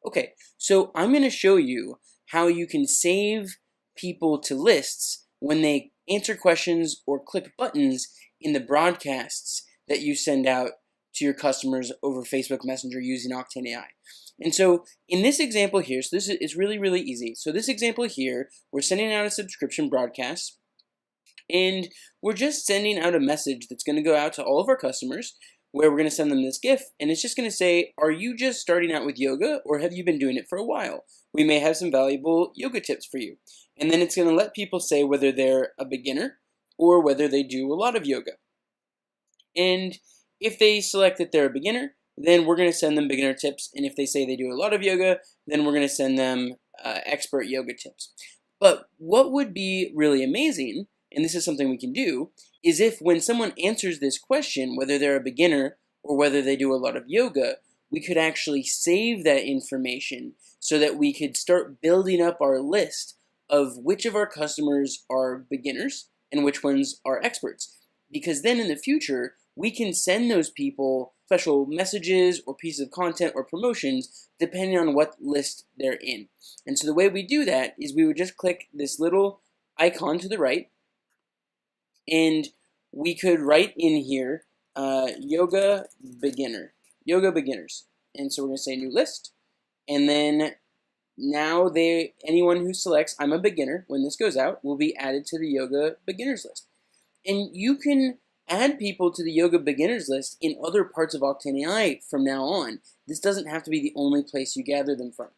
Okay, so I'm going to show you how you can save people to lists when they answer questions or click buttons in the broadcasts that you send out to your customers over Facebook Messenger using Octane AI. And so in this example here, so this is really, really easy. So this example here, we're sending out a subscription broadcast, and we're just sending out a message that's going to go out to all of our customers where we're going to send them this GIF, and it's just going to say, are you just starting out with yoga or have you been doing it for a while? We may have some valuable yoga tips for you. And then it's going to let people say whether they're a beginner or whether they do a lot of yoga. And if they select that they're a beginner, then we're going to send them beginner tips. And if they say they do a lot of yoga, then we're going to send them expert yoga tips. But what would be really amazing, and this is something we can do, is if when someone answers this question, whether they're a beginner or whether they do a lot of yoga, we could actually save that information so that we could start building up our list of which of our customers are beginners and which ones are experts. Because then in the future, we can send those people special messages or pieces of content or promotions depending on what list they're in. And so the way we do that is we would just click this little icon to the right, and we could write in here yoga beginners. And so we're going to say new list, and then now anyone who selects I'm a beginner when this goes out will be added to the yoga beginners list. And you can add people to the yoga beginners list in other parts of Octane AI from now on. This doesn't have to be the only place you gather them from.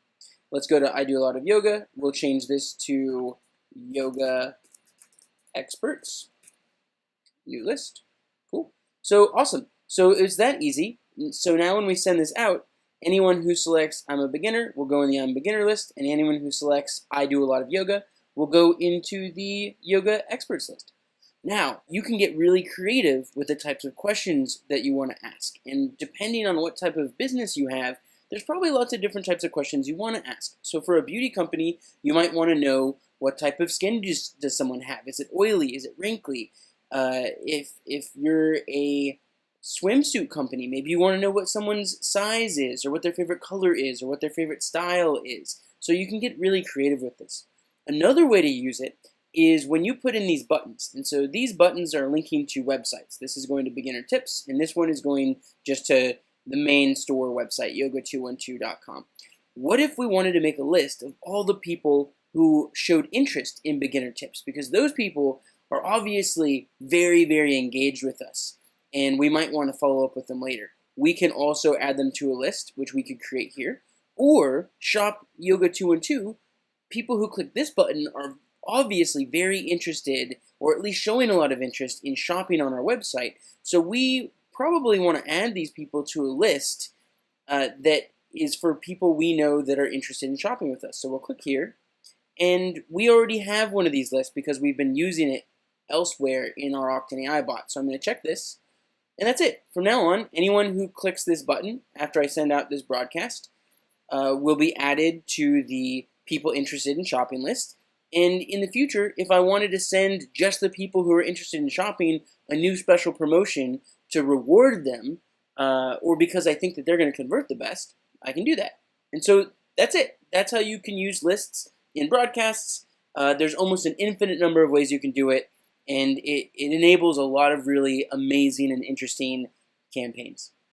Let's go to I do a lot of yoga. We'll change this to yoga experts. New list. Cool. So awesome. So it's that easy. So now when we send this out, anyone who selects I'm a beginner will go in the I'm a beginner list, and anyone who selects I do a lot of yoga will go into the yoga experts list. Now, you can get really creative with the types of questions that you want to ask. And depending on what type of business you have, there's probably lots of different types of questions you want to ask. So for a beauty company, you might want to know what type of skin does someone have? Is it oily? Is it wrinkly? If you're a swimsuit company, maybe you want to know what someone's size is, or what their favorite color is, or what their favorite style is. So you can get really creative with this. Another way to use it is when you put in these buttons. And so these buttons are linking to websites. This is going to beginner tips, and this one is going just to the main store website, yoga212.com. What if we wanted to make a list of all the people who showed interest in beginner tips? Because those people are obviously very, very engaged with us, and we might want to follow up with them later. We can also add them to a list, which we could create here, or shop Yoga 212. People who click this button are obviously very interested, or at least showing a lot of interest in shopping on our website. So we probably want to add these people to a list that is for people we know that are interested in shopping with us. So we'll click here, and we already have one of these lists because we've been using it elsewhere in our Octane AI bot. So I'm going to check this, and that's it. From now on, anyone who clicks this button after I send out this broadcast will be added to the people interested in shopping list. And in the future, if I wanted to send just the people who are interested in shopping a new special promotion to reward them, or because I think that they're going to convert the best, I can do that. And so that's it. That's how you can use lists in broadcasts. There's almost an infinite number of ways you can do it, and it enables a lot of really amazing and interesting campaigns.